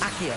Accio.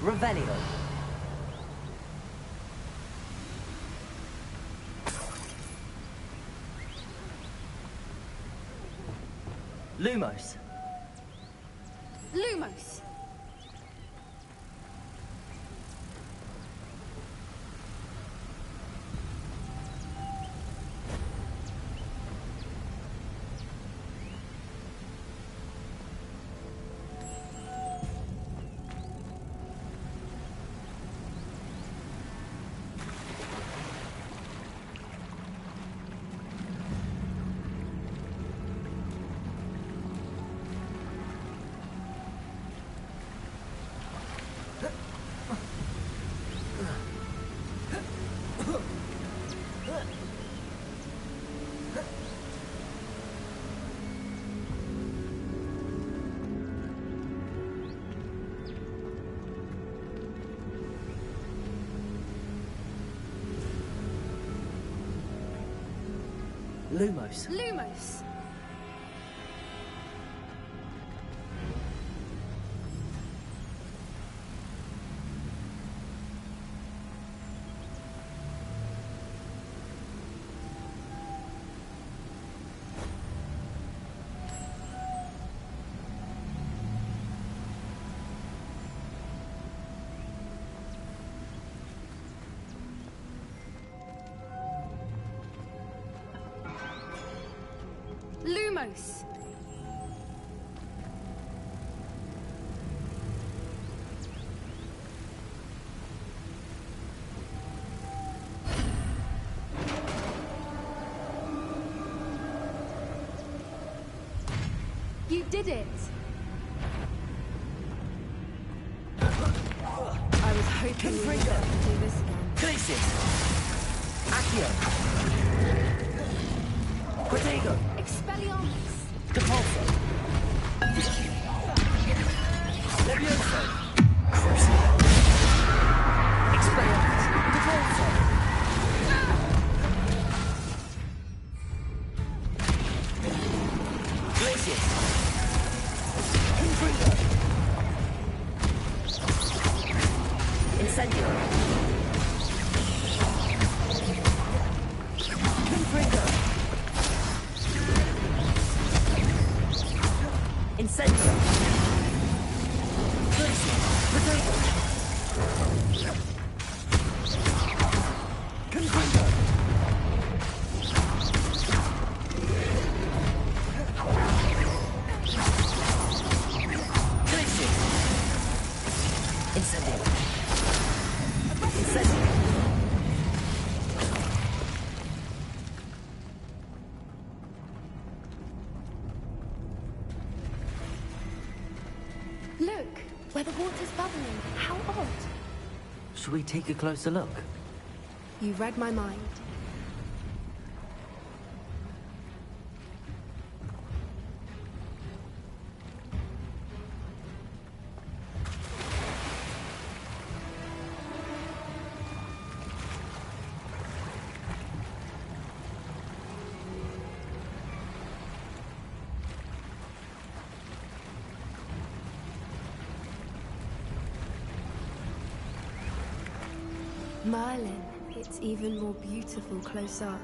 Revelio. Lumos. Lumos. Lumos. Lumos. Lumos. You did it! I was hoping we would get to do this again. Glacius. Accio. Protego. Expelliarmus. Depulso. Levioso. Expelliarmus. Depulso. Glacius. Confringo. Incendio. Confringo. Incendio. Glacius. Protego. where the water's bubbling. How odd. Should we take a closer look? You read my mind. Merlin, it's even more beautiful close up.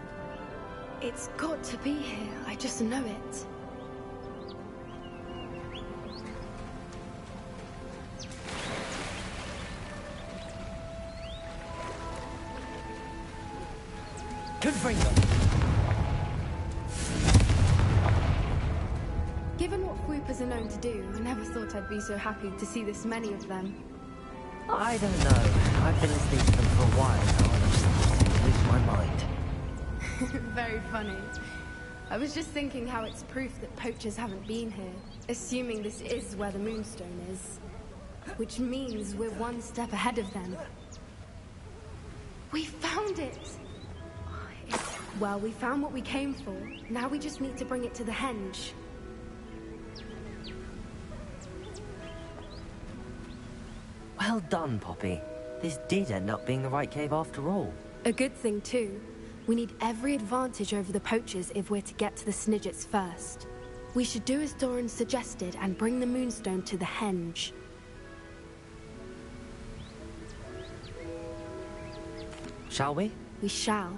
It's got to be here, I just know it. Confringo! Given what Whoopers are known to do, I never thought I'd be so happy to see this many of them. I don't know. I've been listening to them for a while now, and I'm starting to lose my mind. Very funny. I was just thinking how it's proof that poachers haven't been here, assuming this is where the Moonstone is. Which means we're one step ahead of them. We found it! Well, we found what we came for. Now we just need to bring it to the henge. Well done, Poppy. This did end up being the right cave after all. A good thing, too. We need every advantage over the poachers if we're to get to the Snidgets first. We should do as Doran suggested and bring the Moonstone to the henge. Shall we? We shall.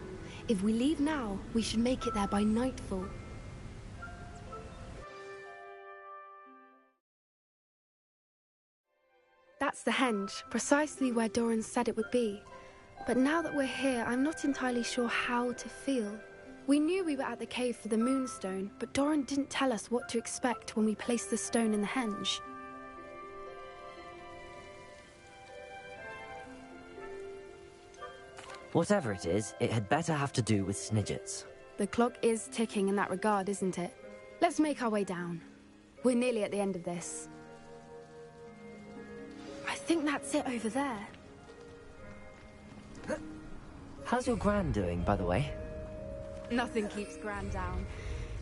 If we leave now, we should make it there by nightfall. That's the henge, precisely where Doran said it would be. But now that we're here, I'm not entirely sure how to feel. We knew we were at the cave for the Moonstone, but Doran didn't tell us what to expect when we placed the stone in the henge. Whatever it is, it had better have to do with Snidgets. The clock is ticking in that regard, isn't it? Let's make our way down. We're nearly at the end of this. I think that's it over there. How's your Gran doing, by the way? Nothing keeps Gran down.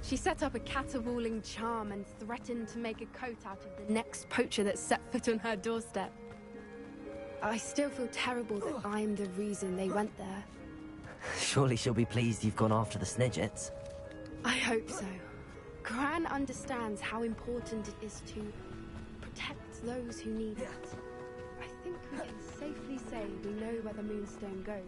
She set up a caterwauling charm and threatened to make a coat out of the next poacher that set foot on her doorstep. I still feel terrible that I'm the reason they went there. Surely she'll be pleased you've gone after the Snidgets. I hope so. Gran understands how important it is to protect those who need it. I think we can safely say we know where the Moonstone goes.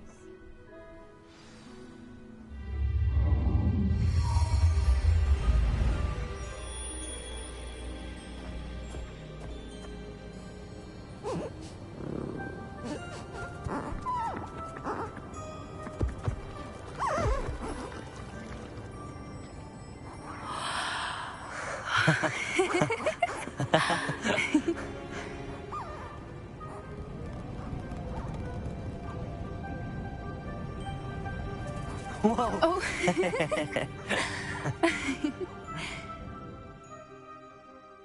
Whoa! Oh!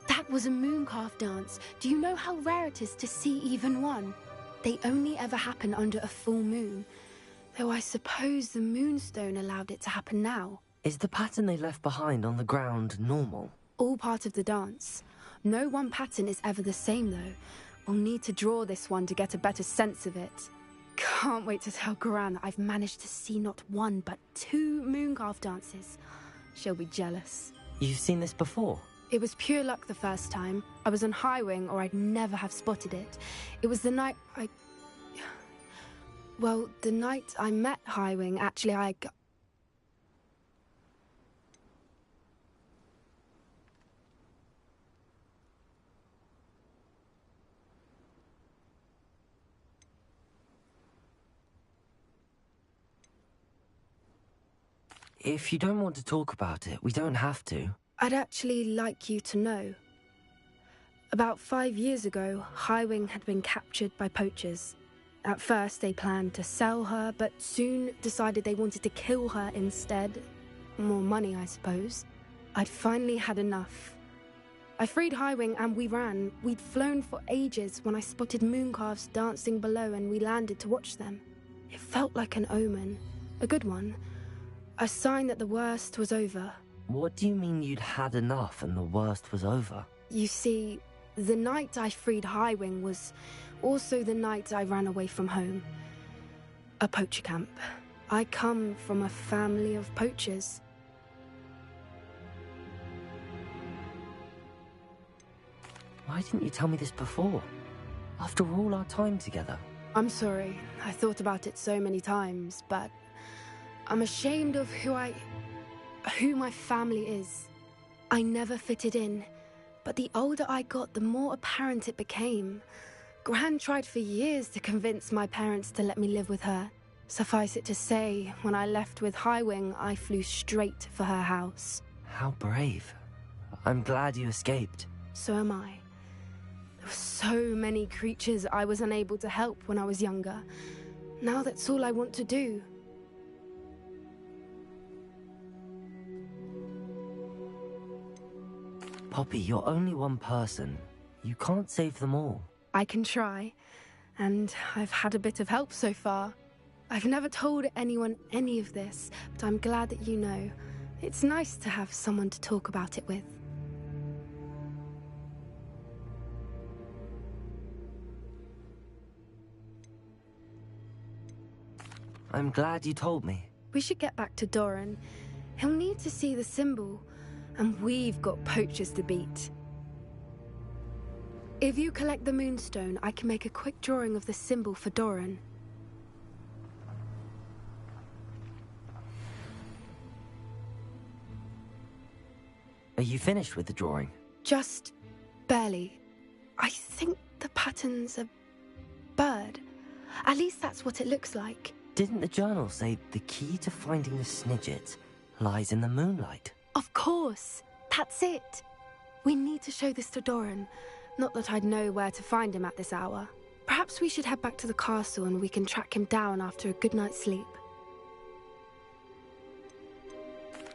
That was a mooncalf dance. Do you know how rare it is to see even one? They only ever happen under a full moon. Though I suppose the Moonstone allowed it to happen now. Is the pattern they left behind on the ground normal? All part of the dance. No one pattern is ever the same, though. We'll need to draw this one to get a better sense of it. Can't wait to tell Gran that I've managed to see not one, but 2 mooncalf dances. She'll be jealous. You've seen this before? It was pure luck the first time. I was on Highwing, or I'd never have spotted it. It was the night Well, the night I met Highwing, actually, If you don't want to talk about it, we don't have to. I'd actually like you to know. About 5 years ago, Highwing had been captured by poachers. At first, they planned to sell her, but soon decided they wanted to kill her instead. More money, I suppose. I'd finally had enough. I freed Highwing and we ran. We'd flown for ages when I spotted mooncalves dancing below and we landed to watch them. It felt like an omen. A good one. A sign that the worst was over. What do you mean you'd had enough and the worst was over? You see, the night I freed Highwing was also the night I ran away from home. A poacher camp. I come from a family of poachers. Why didn't you tell me this before? After all our time together. I'm sorry. I thought about it so many times, but I'm ashamed of who my family is. I never fitted in, but the older I got, the more apparent it became. Gran tried for years to convince my parents to let me live with her. Suffice it to say, when I left with Highwing, I flew straight for her house. How brave. I'm glad you escaped. So am I. There were so many creatures I was unable to help when I was younger. Now that's all I want to do. Poppy, you're only one person. You can't save them all. I can try, and I've had a bit of help so far. I've never told anyone any of this, but I'm glad that you know. It's nice to have someone to talk about it with. I'm glad you told me. We should get back to Doran. He'll need to see the symbol, and we've got poachers to beat. If you collect the Moonstone, I can make a quick drawing of the symbol for Doran. Are you finished with the drawing? Just barely. I think the pattern's a bird. At least that's what it looks like. Didn't the journal say the key to finding the Snidget lies in the moonlight? Of course. That's it. We need to show this to Doran. Not that I'd know where to find him at this hour. Perhaps we should head back to the castle and we can track him down after a good night's sleep.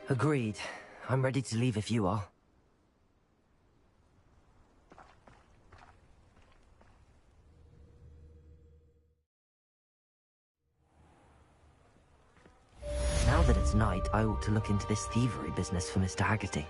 Agreed. I'm ready to leave if you are. Now that it's night, I ought to look into this thievery business for Mr. Haggerty.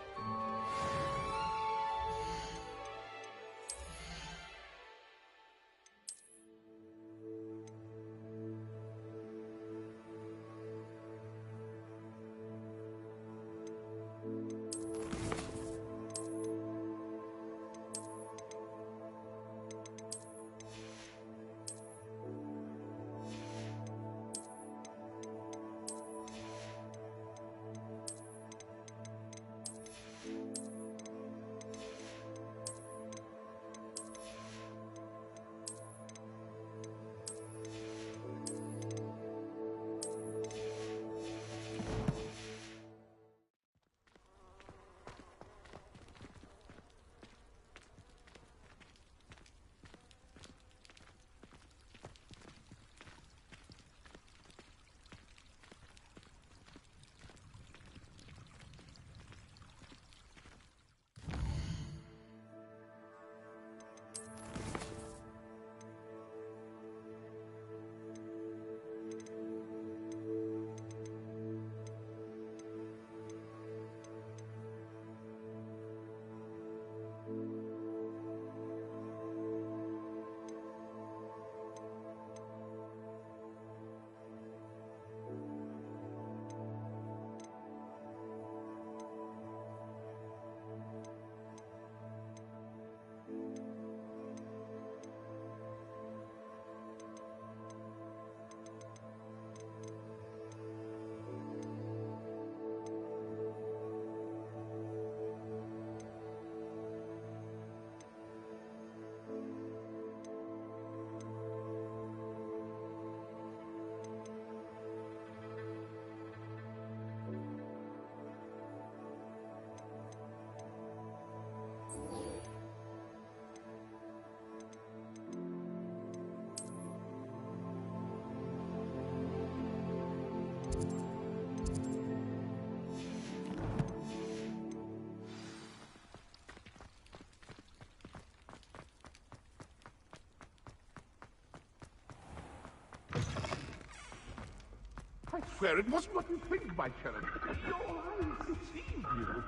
swear it wasn't what you think, my cherub. Your eyes deceived you.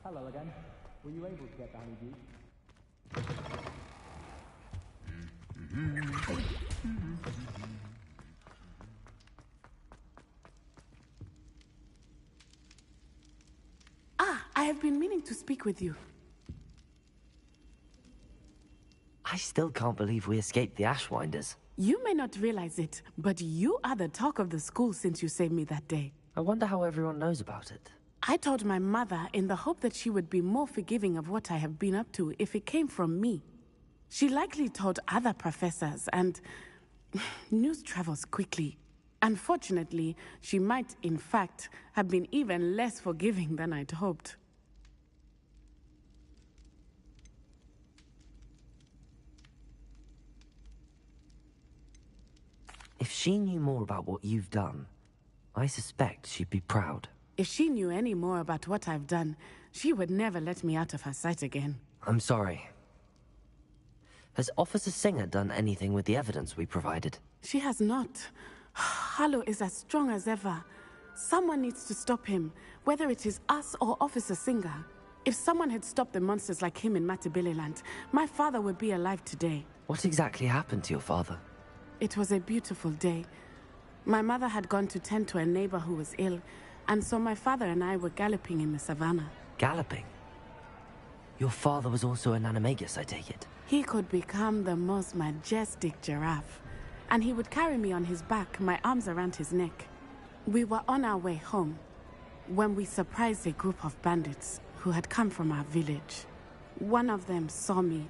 Hello again. Were you able to get the honeydew? I have been meaning to speak with you. I still can't believe we escaped the Ashwinders. You may not realize it, but you are the talk of the school since you saved me that day. I wonder how everyone knows about it. I told my mother in the hope that she would be more forgiving of what I have been up to if it came from me. She likely told other professors, and news travels quickly. Unfortunately, she might, in fact, have been even less forgiving than I'd hoped. If she knew more about what you've done, I suspect she'd be proud. If she knew any more about what I've done, she would never let me out of her sight again. I'm sorry. Has Officer Singer done anything with the evidence we provided? She has not. Harlow is as strong as ever. Someone needs to stop him, whether it is us or Officer Singer. If someone had stopped the monsters like him in Matabeleland, my father would be alive today. What exactly happened to your father? It was a beautiful day. My mother had gone to tend to a neighbor who was ill, and so my father and I were galloping in the savannah. Galloping? Your father was also an animagus, I take it? He could become the most majestic giraffe, and he would carry me on his back, my arms around his neck. We were on our way home when we surprised a group of bandits who had come from our village. One of them saw me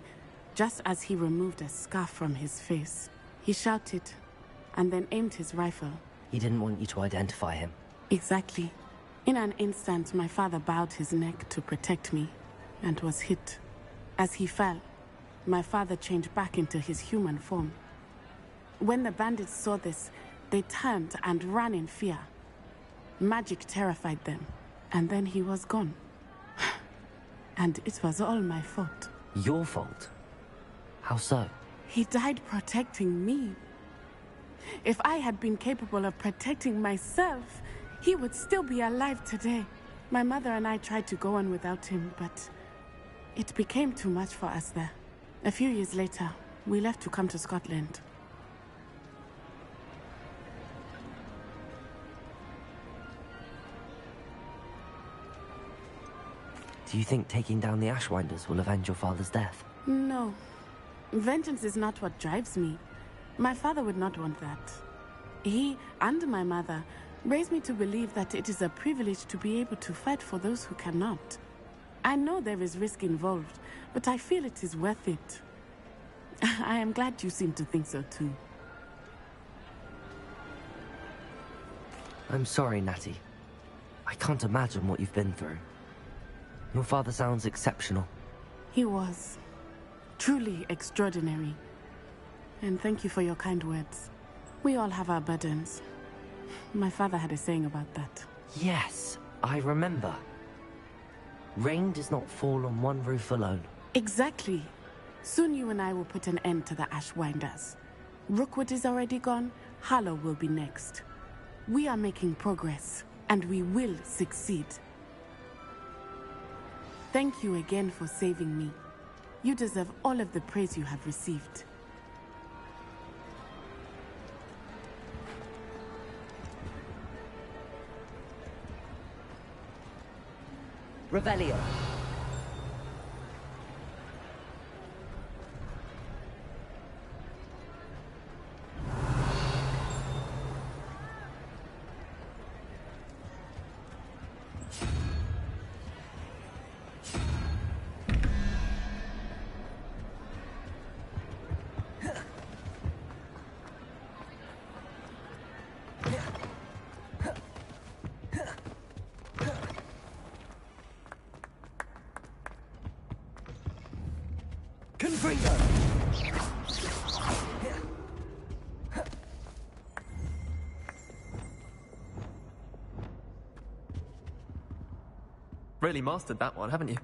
just as he removed a scarf from his face. He shouted and then aimed his rifle. He didn't want you to identify him. Exactly. In an instant, my father bowed his neck to protect me and was hit. As he fell, my father changed back into his human form. When the bandits saw this, they turned and ran in fear. Magic terrified them, and then he was gone. And it was all my fault. Your fault? How so? He died protecting me. If I had been capable of protecting myself, he would still be alive today. My mother and I tried to go on without him, but it became too much for us there. A few years later, we left to come to Scotland. Do you think taking down the Ashwinders will avenge your father's death? No. Vengeance is not what drives me. My father would not want that. He and my mother raised me to believe that it is a privilege to be able to fight for those who cannot. I know there is risk involved, but I feel it is worth it. I am glad you seem to think so too. I'm sorry, Natty. I can't imagine what you've been through. Your father sounds exceptional. He was. Truly extraordinary. And thank you for your kind words. We all have our burdens. My father had a saying about that. Yes, I remember. Rain does not fall on one roof alone. Exactly. Soon you and I will put an end to the Ashwinders. Rookwood is already gone. Harlow will be next. We are making progress, and we will succeed. Thank you again for saving me. You deserve all of the praise you have received. Revelio. Confringo! Really mastered that one, haven't you?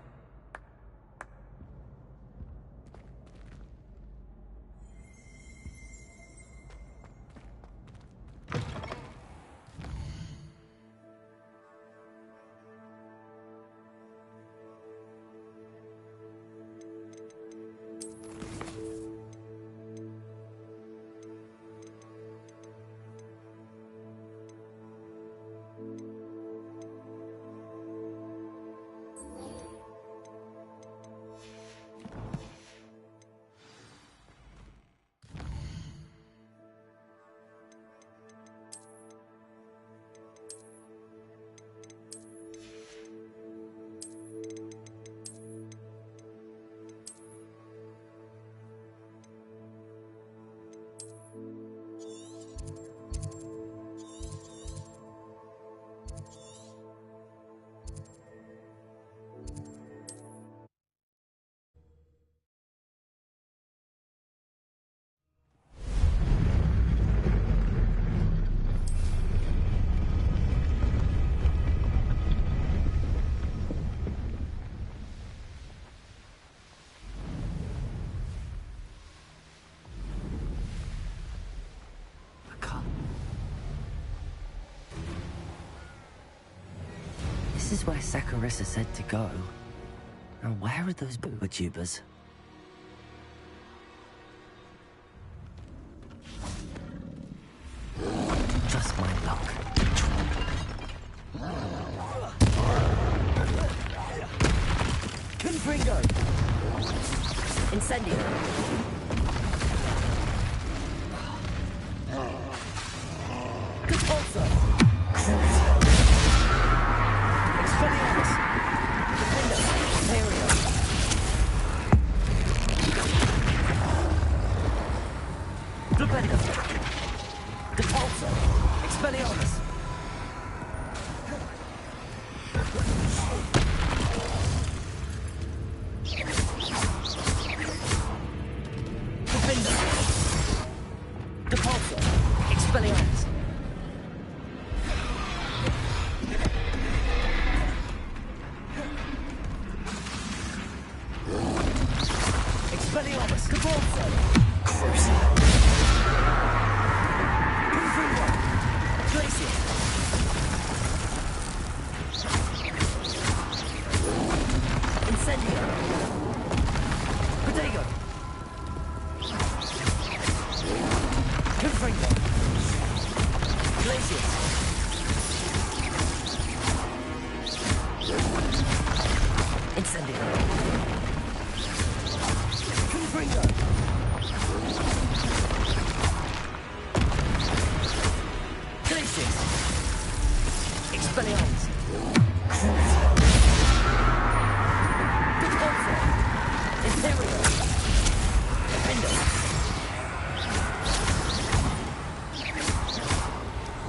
This is where Saccharissa said to go. Now where are those booba tubers? Just my luck. Confringo! Incendio! Compulsor! Expelliarmus! Defender! Imperio! Flipendo! Compulsor! Expelliarmus! Defender! Compulsor! Expelliarmus! Expelliarmus! Compulsor! Crucible! Confringo! Glacier! Incendio! Protego! Confringo! Glacier! Incendio! Confringo! Glacier! Expelliarmus! Compulsor! Imperio! Defendo!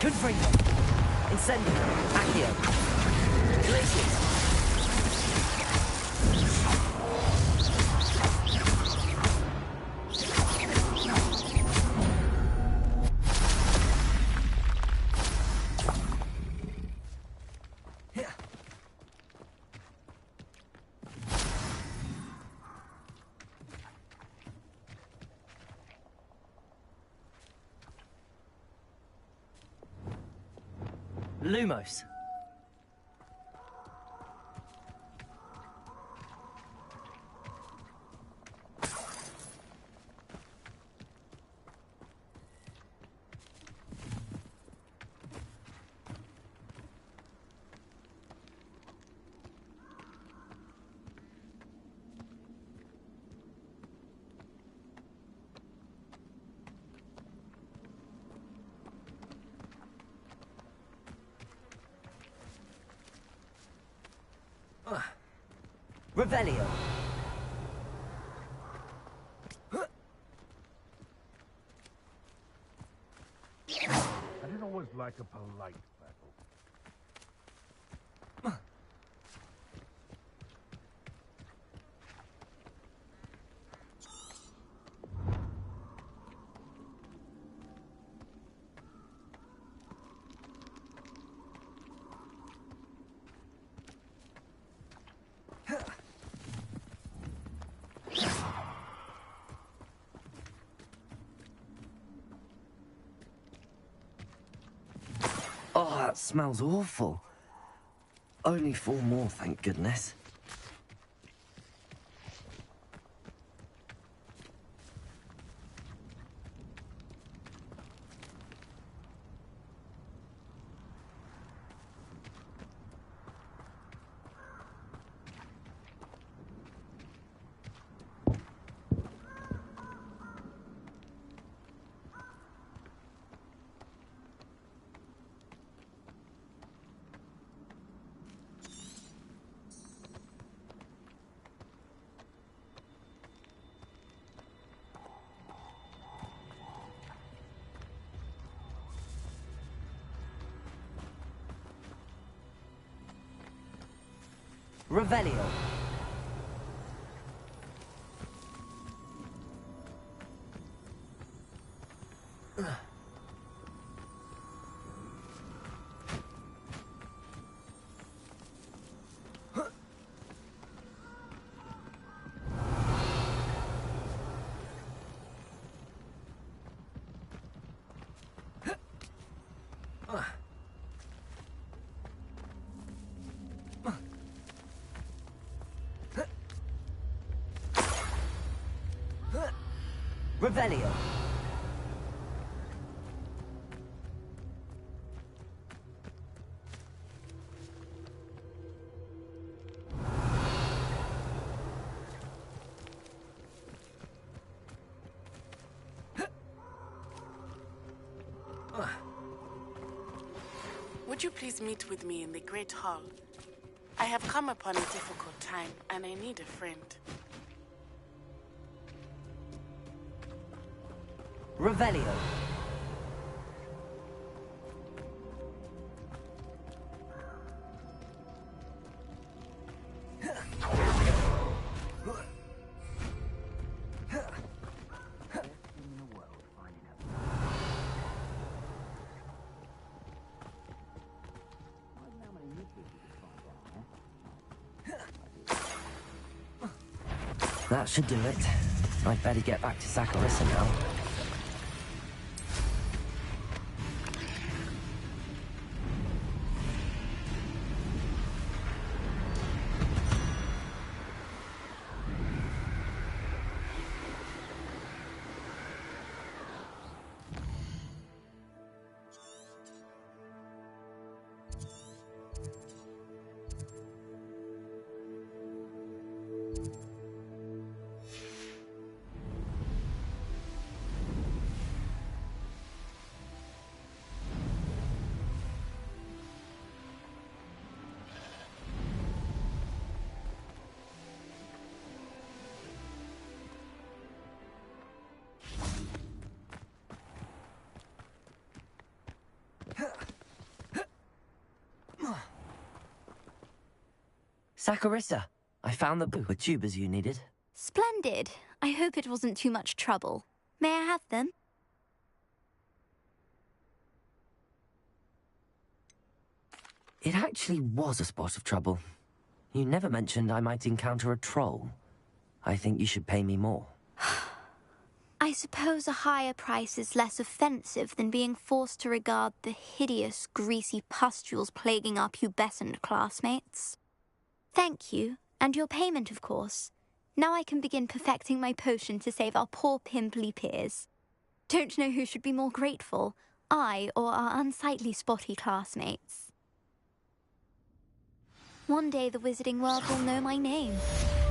Confringo! Incendio! Accio! Glacier! Lumos. Revelio. I didn't always like a polite battle. Oh, that smells awful. Only 4 more, thank goodness. Revelio. Revelio. Would you please meet with me in the Great Hall? I have come upon a difficult time, and I need a friend. Revelio. That should do it. I'd better get back to Saccharissa now. Saccharissa, I found the book with tubers you needed. Splendid. I hope it wasn't too much trouble. May I have them? It actually was a spot of trouble. You never mentioned I might encounter a troll. I think you should pay me more. I suppose a higher price is less offensive than being forced to regard the hideous, greasy pustules plaguing our pubescent classmates. Thank you, and your payment, of course. Now I can begin perfecting my potion to save our poor pimply peers. Don't know who should be more grateful, I or our unsightly spotty classmates. One day the wizarding world will know my name,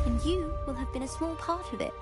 and you will have been a small part of it.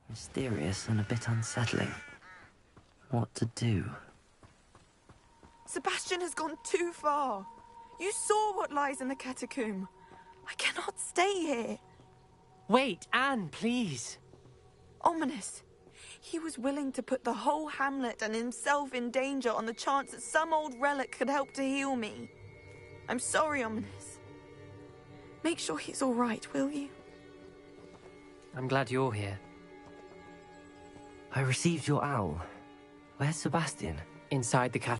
Mysterious and a bit unsettling. What to do? Sebastian has gone too far. You saw what lies in the catacomb. I cannot stay here. Wait, Anne, please. Ominous. He was willing to put the whole hamlet and himself in danger on the chance that some old relic could help to heal me. I'm sorry, Ominous. Make sure he's all right, will you? I'm glad you're here. I received your owl. Where's Sebastian? Inside the